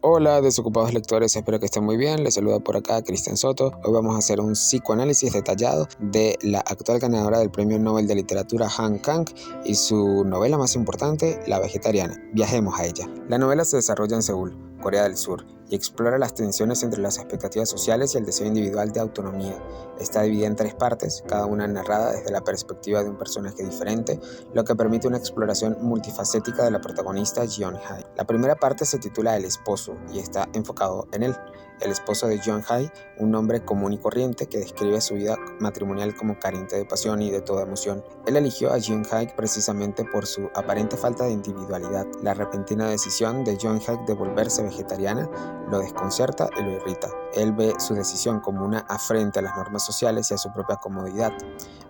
Hola desocupados lectores, espero que estén muy bien. Les saluda por acá Cristian Soto. Hoy vamos a hacer un psicoanálisis detallado de la actual ganadora del Premio Nobel de Literatura Han Kang y su novela más importante, La Vegetariana. Viajemos a ella. La novela se desarrolla en Seúl, Corea del Sur, y explora las tensiones entre las expectativas sociales y el deseo individual de autonomía. Está dividida en 3 partes, cada una narrada desde la perspectiva de un personaje diferente, lo que permite una exploración multifacética de la protagonista Jeon-hae. La primera parte se titula El esposo y está enfocado en él. El esposo de Jeon-hae, un hombre común y corriente que describe su vida matrimonial como carente de pasión y de toda emoción. Él eligió a Jeon-hae precisamente por su aparente falta de individualidad. La repentina decisión de Jeon-hae de volverse vegetariana lo desconcerta y lo irrita. Él ve su decisión como una afrenta a las normas sociales y a su propia comodidad.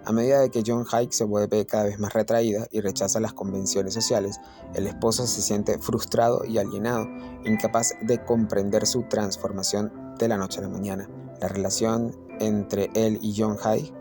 A medida de que Jeon-hae se vuelve cada vez más retraída y rechaza las convenciones sociales, el esposo se siente frustrado y alienado, incapaz de comprender su transformación de la noche a la mañana. La relación entre él y Jeon-hae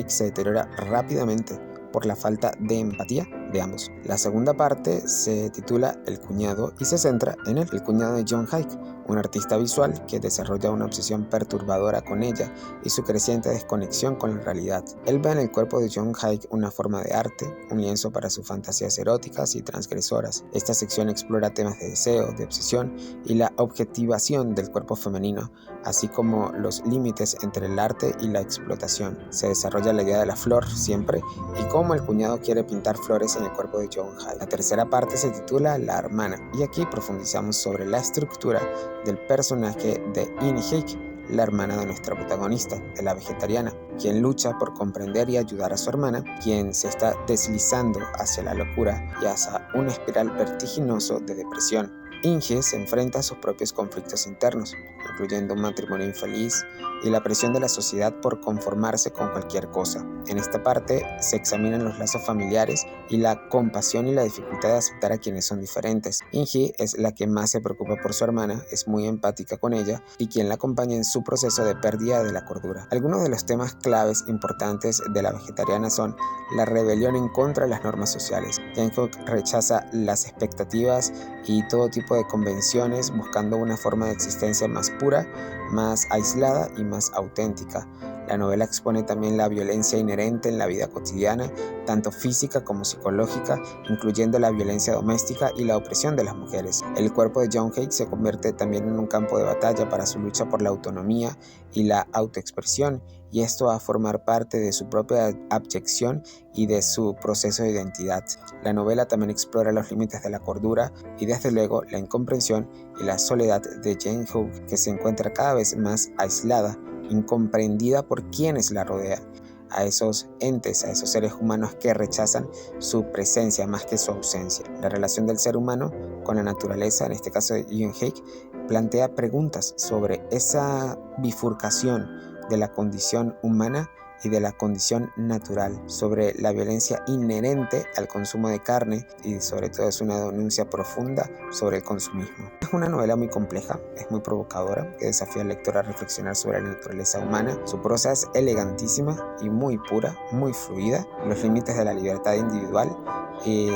se deteriora rápidamente por la falta de empatía de ambos. La segunda parte se titula El cuñado y se centra en él, el cuñado de Jeon-hae, un artista visual que desarrolla una obsesión perturbadora con ella y su creciente desconexión con la realidad. Él ve en el cuerpo de Jeon-hae una forma de arte, un lienzo para sus fantasías eróticas y transgresoras. Esta sección explora temas de deseo, de obsesión y la objetivación del cuerpo femenino, así como los límites entre el arte y la explotación. Se desarrolla la idea de la flor siempre y cómo el cuñado quiere pintar flores en el cuerpo de Jeon-hae. La tercera parte se titula La hermana y aquí profundizamos sobre la estructura del personaje de In-hye, la hermana de nuestra protagonista, de la vegetariana, quien lucha por comprender y ayudar a su hermana, quien se está deslizando hacia la locura y hacia un espiral vertiginoso de depresión. In-hye se enfrenta a sus propios conflictos internos, incluyendo un matrimonio infeliz y la presión de la sociedad por conformarse con cualquier cosa. En esta parte se examinan los lazos familiares y la compasión y la dificultad de aceptar a quienes son diferentes. In-hye es la que más se preocupa por su hermana, es muy empática con ella y quien la acompaña en su proceso de pérdida de la cordura. Algunos de los temas claves importantes de La Vegetariana son la rebelión en contra de las normas sociales. Jang-hook rechaza las expectativas y todo tipo de convenciones buscando una forma de existencia más pura, más aislada y más auténtica. La novela expone también la violencia inherente en la vida cotidiana, tanto física como psicológica, incluyendo la violencia doméstica y la opresión de las mujeres. El cuerpo de Jeon-hae se convierte también en un campo de batalla para su lucha por la autonomía y la autoexpresión, y esto va a formar parte de su propia abyección y de su proceso de identidad. La novela también explora los límites de la cordura y desde luego la incomprensión y la soledad de Jang-hook, que se encuentra cada vez más aislada, incomprendida por quienes la rodean, a esos entes, a esos seres humanos que rechazan su presencia más que su ausencia. La relación del ser humano con la naturaleza, en este caso de Jeon-hae, plantea preguntas sobre esa bifurcación de la condición humana y de la condición natural, sobre la violencia inherente al consumo de carne y sobre todo es una denuncia profunda sobre el consumismo. Es una novela muy compleja, es muy provocadora, que desafía al lector a reflexionar sobre la naturaleza humana. Su prosa es elegantísima y muy pura, muy fluida. Los límites de la libertad individual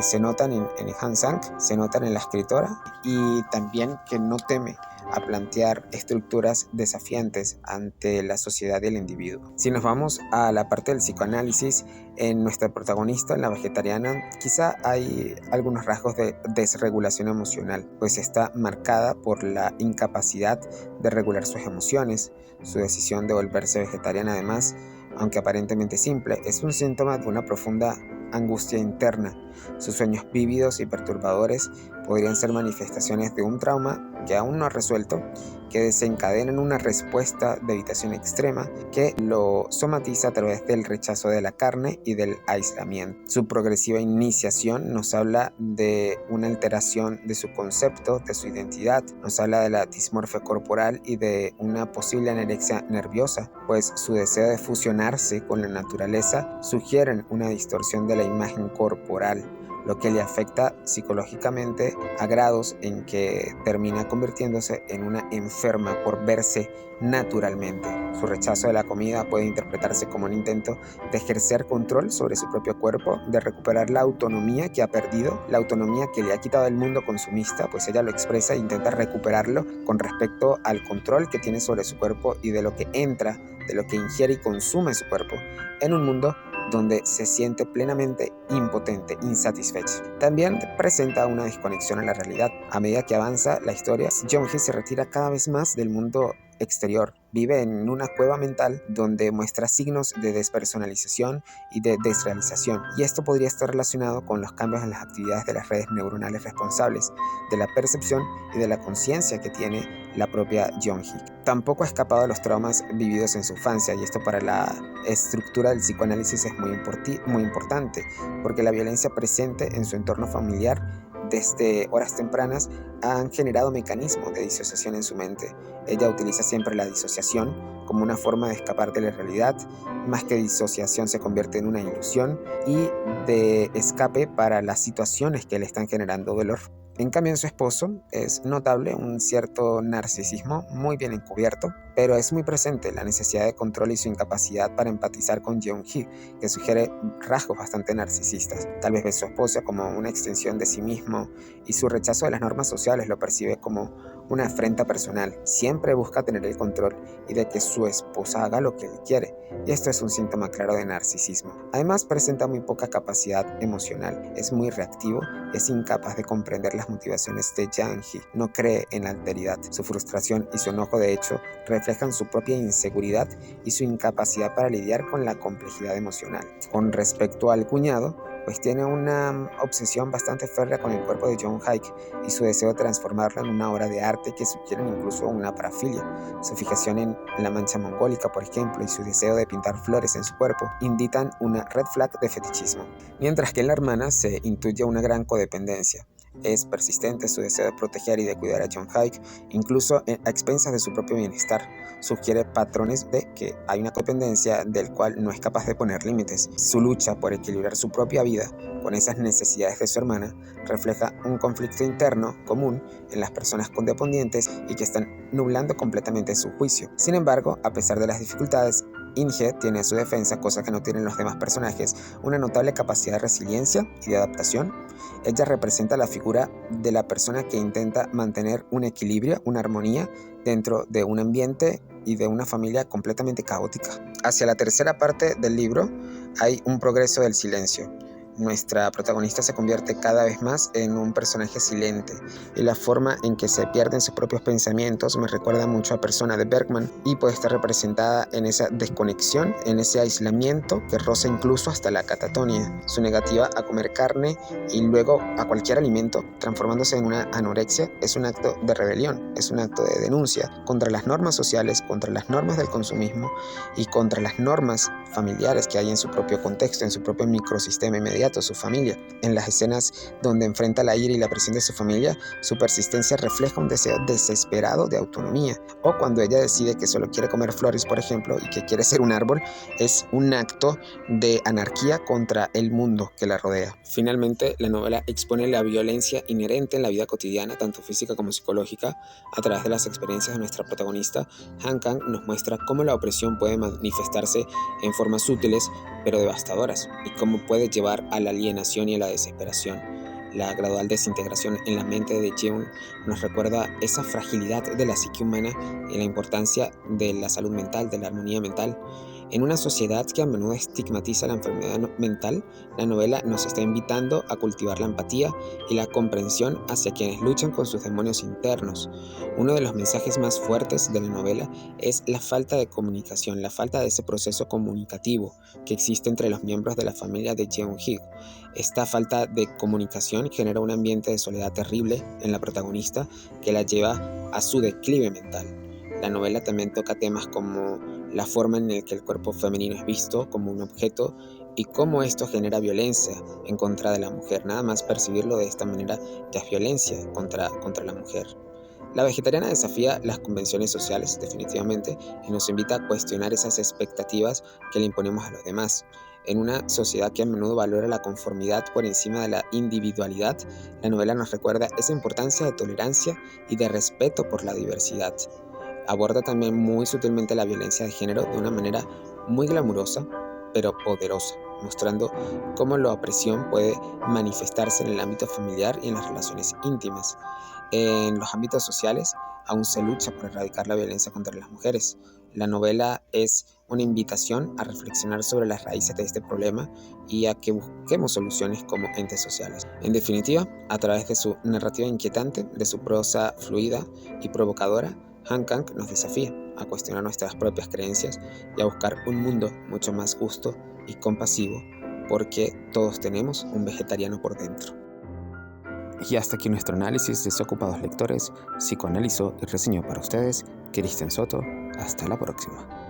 se notan en Han Kang, se notan en la escritora y también que no teme a plantear estructuras desafiantes ante la sociedad y el individuo. Si nos vamos a la parte del psicoanálisis, en nuestra protagonista, en la vegetariana, quizá hay algunos rasgos de desregulación emocional, pues está marcada por la incapacidad de regular sus emociones. Su decisión de volverse vegetariana, además, aunque aparentemente simple, es un síntoma de una profunda angustia interna. Sus sueños vívidos y perturbadores podrían ser manifestaciones de un trauma que aún no ha resuelto, que desencadenan una respuesta de evitación extrema que lo somatiza a través del rechazo de la carne y del aislamiento. Su progresiva iniciación nos habla de una alteración de su concepto, de su identidad, nos habla de la dismorfia corporal y de una posible anorexia nerviosa, pues su deseo de fusionarse con la naturaleza sugieren una distorsión de la imagen corporal. lo que le afecta psicológicamente a grados en que termina convirtiéndose en una enferma por verse naturalmente. Su rechazo de la comida puede interpretarse como un intento de ejercer control sobre su propio cuerpo, de recuperar la autonomía que ha perdido, la autonomía que le ha quitado el mundo consumista, pues ella lo expresa e intenta recuperarlo con respecto al control que tiene sobre su cuerpo y de lo que entra, de lo que ingiere y consume su cuerpo, en un mundo donde se siente plenamente impotente, insatisfecho. También presenta una desconexión a la realidad. A medida que avanza la historia, Jeong-hee se retira cada vez más del mundo exterior. Vive en una cueva mental donde muestra signos de despersonalización y de desrealización. Y esto podría estar relacionado con los cambios en las actividades de las redes neuronales responsables de la percepción y de la conciencia que tiene la propia Jeong-hee. Tampoco ha escapado de los traumas vividos en su infancia, y esto para la estructura del psicoanálisis es muy importante, porque la violencia presente en su entorno familiar desde horas tempranas han generado mecanismos de disociación en su mente. Ella utiliza siempre la disociación como una forma de escapar de la realidad. Más que disociación, se convierte en una ilusión y de escape para las situaciones que le están generando dolor. En cambio, en su esposo es notable un cierto narcisismo muy bien encubierto, pero es muy presente la necesidad de control y su incapacidad para empatizar con Jeong-hee, que sugiere rasgos bastante narcisistas. Tal vez ve a su esposa como una extensión de sí mismo y su rechazo de las normas sociales lo percibe como una afrenta personal. Siempre busca tener el control y de que su esposa haga lo que él quiere, y esto es un síntoma claro de narcisismo. Además, presenta muy poca capacidad emocional, es muy reactivo y es incapaz de comprender las motivaciones de Jeong-hee. No cree en la alteridad. Su frustración y su enojo, de hecho, reflejan su propia inseguridad y su incapacidad para lidiar con la complejidad emocional. Con respecto al cuñado, pues tiene una obsesión bastante férrea con el cuerpo de Jong-hae y su deseo de transformarlo en una obra de arte que sugieren incluso una parafilia. Su fijación en la mancha mongólica, por ejemplo, y su deseo de pintar flores en su cuerpo indican una red flag de fetichismo. Mientras que en la hermana se intuye una gran codependencia. Es persistente su deseo de proteger y de cuidar a Jong-hae, incluso a expensas de su propio bienestar. Sugiere patrones de que hay una codependencia del cual no es capaz de poner límites. Su lucha por equilibrar su propia vida con esas necesidades de su hermana refleja un conflicto interno común en las personas codependientes y que están nublando completamente su juicio. Sin embargo, a pesar de las dificultades, In-hye tiene a su defensa, cosa que no tienen los demás personajes, una notable capacidad de resiliencia y de adaptación. Ella representa la figura de la persona que intenta mantener un equilibrio, una armonía dentro de un ambiente y de una familia completamente caótica. Hacia la tercera parte del libro hay un progreso del silencio. Nuestra protagonista se convierte cada vez más en un personaje silente, y la forma en que se pierden sus propios pensamientos me recuerda mucho a Persona de Bergman, y puede estar representada en esa desconexión, en ese aislamiento que roza incluso hasta la catatonia. Su negativa a comer carne y luego a cualquier alimento, transformándose en una anorexia, es un acto de rebelión, es un acto de denuncia contra las normas sociales, contra las normas del consumismo y contra las normas familiares que hay en su propio contexto, en su propio microsistema inmediato, su familia. En las escenas donde enfrenta la ira y la presión de su familia, su persistencia refleja un deseo desesperado de autonomía. O cuando ella decide que solo quiere comer flores, por ejemplo, y que quiere ser un árbol, es un acto de anarquía contra el mundo que la rodea. Finalmente, la novela expone la violencia inherente en la vida cotidiana, tanto física como psicológica. A través de las experiencias de nuestra protagonista, Han Kang nos muestra cómo la opresión puede manifestarse en formas sutiles pero devastadoras, y cómo puede llevar a la alienación y a la desesperación. La gradual desintegración en la mente de Jeong nos recuerda esa fragilidad de la psique humana y la importancia de la salud mental, de la armonía mental. En una sociedad que a menudo estigmatiza la enfermedad mental, la novela nos está invitando a cultivar la empatía y la comprensión hacia quienes luchan con sus demonios internos. Uno de los mensajes más fuertes de la novela es la falta de comunicación, la falta de ese proceso comunicativo que existe entre los miembros de la familia de Jeong-hee. Esta falta de comunicación genera un ambiente de soledad terrible en la protagonista que la lleva a su declive mental. La novela también toca temas como la forma en la que el cuerpo femenino es visto como un objeto y cómo esto genera violencia en contra de la mujer. Nada más percibirlo de esta manera ya es violencia contra la mujer. La vegetariana desafía las convenciones sociales, definitivamente, y nos invita a cuestionar esas expectativas que le imponemos a los demás. En una sociedad que a menudo valora la conformidad por encima de la individualidad, la novela nos recuerda esa importancia de tolerancia y de respeto por la diversidad. Aborda también muy sutilmente la violencia de género de una manera muy glamurosa, pero poderosa, mostrando cómo la opresión puede manifestarse en el ámbito familiar y en las relaciones íntimas. En los ámbitos sociales, aún se lucha por erradicar la violencia contra las mujeres. La novela es una invitación a reflexionar sobre las raíces de este problema y a que busquemos soluciones como entes sociales. En definitiva, a través de su narrativa inquietante, de su prosa fluida y provocadora, Han Kang nos desafía a cuestionar nuestras propias creencias y a buscar un mundo mucho más justo y compasivo, porque todos tenemos un vegetariano por dentro. Y hasta aquí nuestro análisis. Desocupados Lectores psicoanalizó y reseñó para ustedes Cristian Soto. Hasta la próxima.